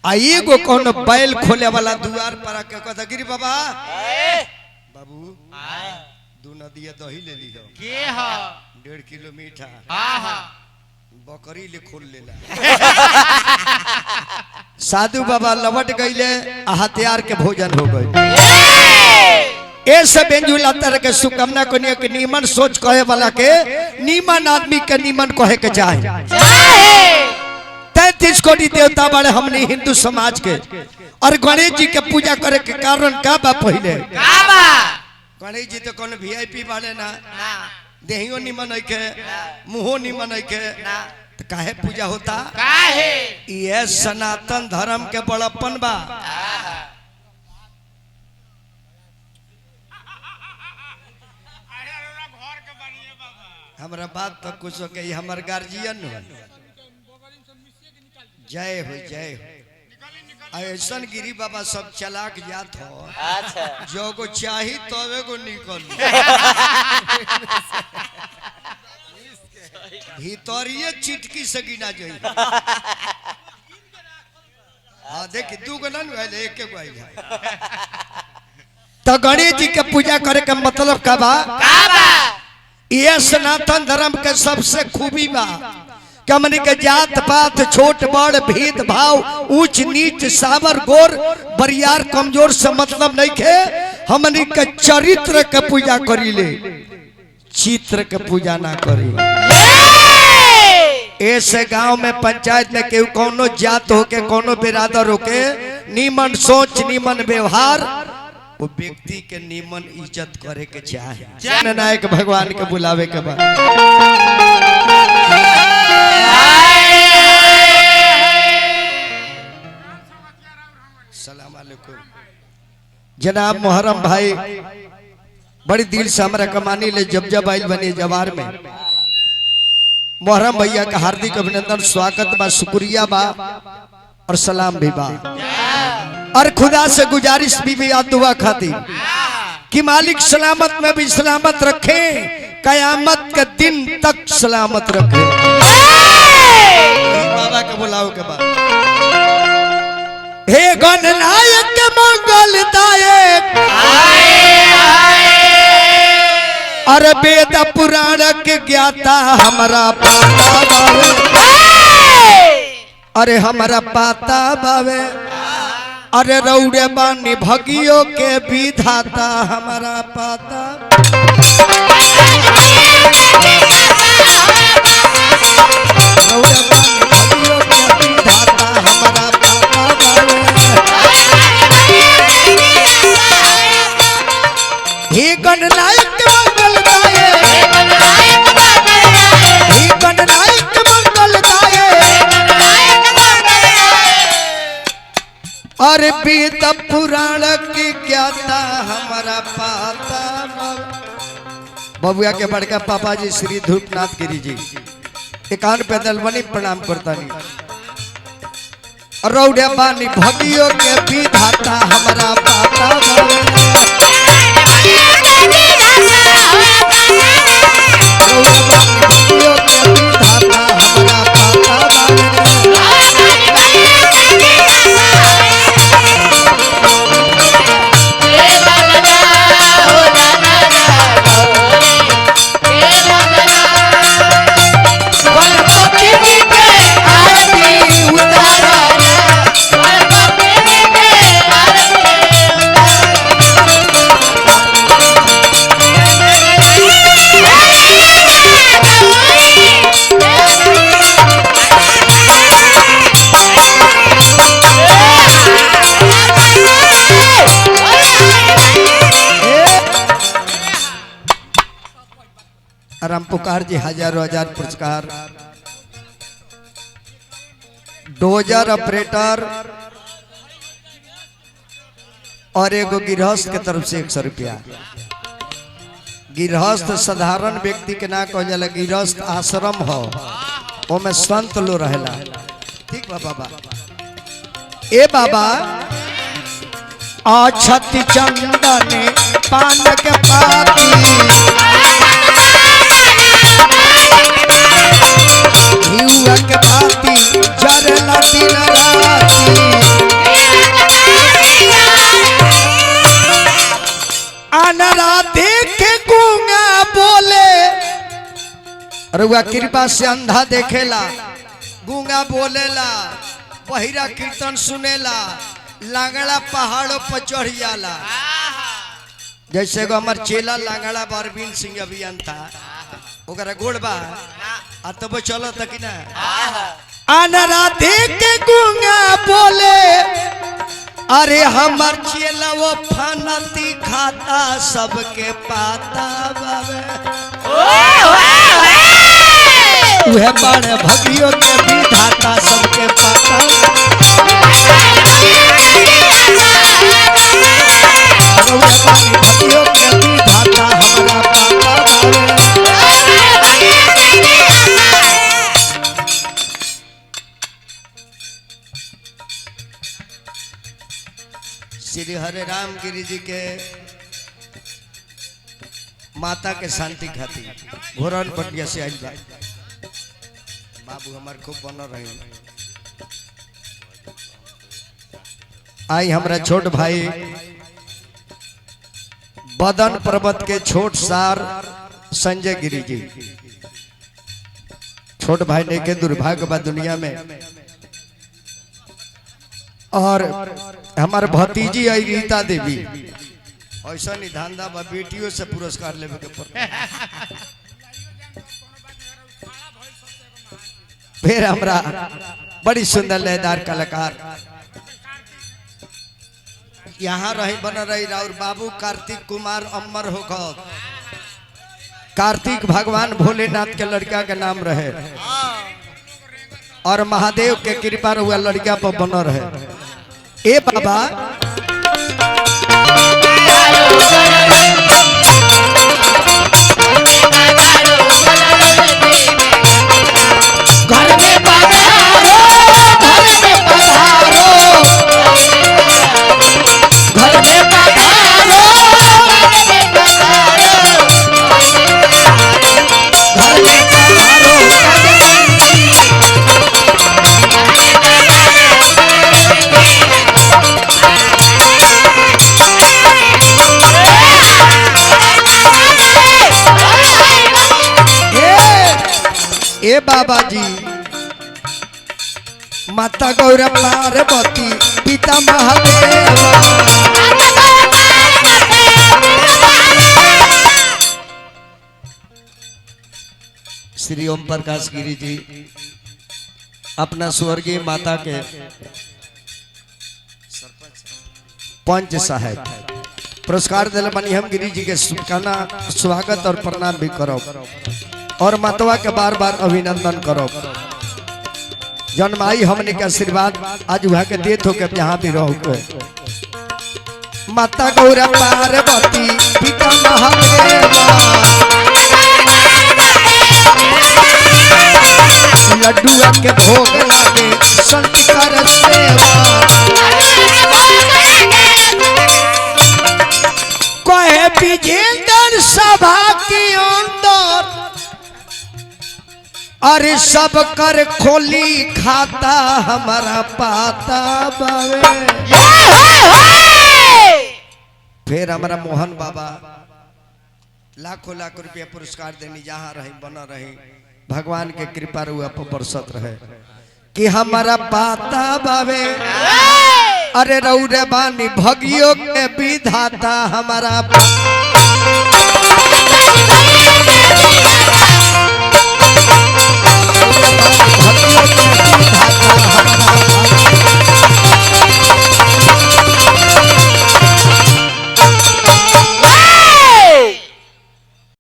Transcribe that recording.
आई गो कौन बैल खोले वाला दुआर पर आके कहता गिरी बाबा बाबू दू नदिया दही ले ली हो के हा 1.5 किलो मीठा बकरी ले खोल लेला साधु बाबा लौट गईले हथियार के भोजन हो गए ऐसे बेंजुला तरह के सुकामना को नीमन सोच कहे वाला के नीमन आदमी के नीमन कहे के चाहे 33 कोटि देवता बड़े हमने हिंदू समाज के और गणेश जी के पूजा करे के कारण का बा पहले गणेश जी तो कौन वीआईपी वाले ना देहियो निमन है के मुंहो निमन है के तो काहे पूजा होता काहे ये सनातन धर्म के बड़प्पन बा हमारा बात तो कुछ हो के हमार गार्जियन जय हो जय हो ऐसा गिरी बाबा सब चलाक जात हो अच्छा जो को चाही तबे को निकल भीतरिए चिटकी से गिना जाई हां देख दू गो नन वाले एक एक आई तो गणेश जी के पूजा करे का मतलब का बा ये सनातन धर्म के सबसे खूबी बा कमनी के जात पात छोट बड़ भेद भाव ऊंच नीच सावर गोर बरियार कमजोर से मतलब नहीं खे हमनी के चरित्र के पूजा करी ले चित्र के पूजा ना करी ऐसे गांव में पंचायत में केहू कोनो जात होके कोनो बिरादर होके नीमन सोच नीमन व्यवहार वो व्यक्ति के नीमन इज्जत करे के चाहे नायक भगवान के बुलावे के बाद सलाम अलैकुम जनाब मुहर्रम भाई बड़ी दिल से हमारा कमानी ले जब आइल बने जवार में मुहर्रम भैया का हार्दिक अभिनंदन स्वागत बा शुक्रिया बा और सलाम भी बा और खुदा से गुजारिश भी याद दुआ खाती कि मालिक सलामत में भी सलामत रखे कयामत के दिन तक सलामत रखे बाबा के बुलाओ के बाद हे गणनायक मंगलदायक अरे वेद पुराण के ज्ञाता हमारा पाता बावे अरे हमारा पाता बावे अरे रौड़े बानी भगियों के विधाता हमारा पाता रौड़े बानी भगियों के विधाता हमारा पाता हे गणनायक मंगलदायक हे गणनायक मंगलदायक अरे वेद पुराण की ज्ञाता हमारा पाता बबुआ के बड़का पापा जी श्री धूपनाथ गिरी जी 51 पैदल बनी प्रणाम करता नहीं रौड़े बानी भगियों के विधाता हमारा पाता राम पुकार जी हजारों हजार पुरस्कार डोजर ऑपरेटर और एगो गृहस्थ के तरफ से 100 रुपया गृहस्थ साधारण व्यक्ति के ना कह जाला गृहस्थ आश्रम हो वो में संत लो रहेला ठीक बा बाबा ए बाबा अछत चंदन पान के पाती के पाती जरला दिन रुआ कृपा से अंधा देखेला, गूंगा बोलेला, बहिरा कीर्तन सुनेला, लांगड़ा पहाड़ों पर चढ़ जाला। जैसे को हमार चेला लांगड़ा बरबीन सिंह अभियंता ओकरा गोड़बा आ तब चलो तक ना अनरा देख के गूंगा बोले अरे हमार चेला वो फनती खाता सबके पाता बाबे वह बड़े भगियों के विधाता सबके पाता भगियों के विधाता हमारा पाता श्री हरे राम गिरी जी के माता के शांति खातिर घोरन पटिया से आई बाबू हमार खूब बन रहे। आई हमरा छोट भाई बदन पर्वत के छोट सार संजय गिरी जी, छोट भाई ने के दुर्भाग्य बा दुनिया में। और हमारे भतीजी आई रीता देवी ऐसा नहीं धंधा बा बेटियों से पुरस्कार लेवे के पर फिर हमरा बड़ी सुंदर लयदार कलाकार यहाँ रही बन रही राउर बाबू कार्तिक कुमार अमर होकर कार्तिक भगवान भोलेनाथ के लड़का के नाम रहे और महादेव के कृपा हुआ लड़का पर बन रहे। ए बाबा घर में पधारो, घर में पधारो, घर में पधारो, घर में पधारो। ए बाबा जी माता गौरा पार्वती पिता महादेव श्री ओम प्रकाश गिरी जी अपना स्वर्गीय माता के पंच साहेब पुरस्कार दिल बनी हम गिरी जी के शुभकामना स्वागत और प्रणाम भी करो और मातवा के बार बार अभिनंदन करो। जन्माई हमने के आशीर्वाद आज वहाँ के देत हो के जहाँ भी रहो को। माता गौरा पार्वती पिता महादेव लड्डुआ के भोग लागे संत कर सेवा कहे विजेंद्र सभा के अंदर अरे सब कर खोली खाता हमारा पाता बावे। फिर हमारा मोहन बाबा लाखों लाख रुपया पुरस्कार देनी जहाँ रही बना रही भगवान के कृपा रुआ पर बरसत रहे कि हमारा पाता बावे अरे रौरे बानी भगियों के विधाता हमारा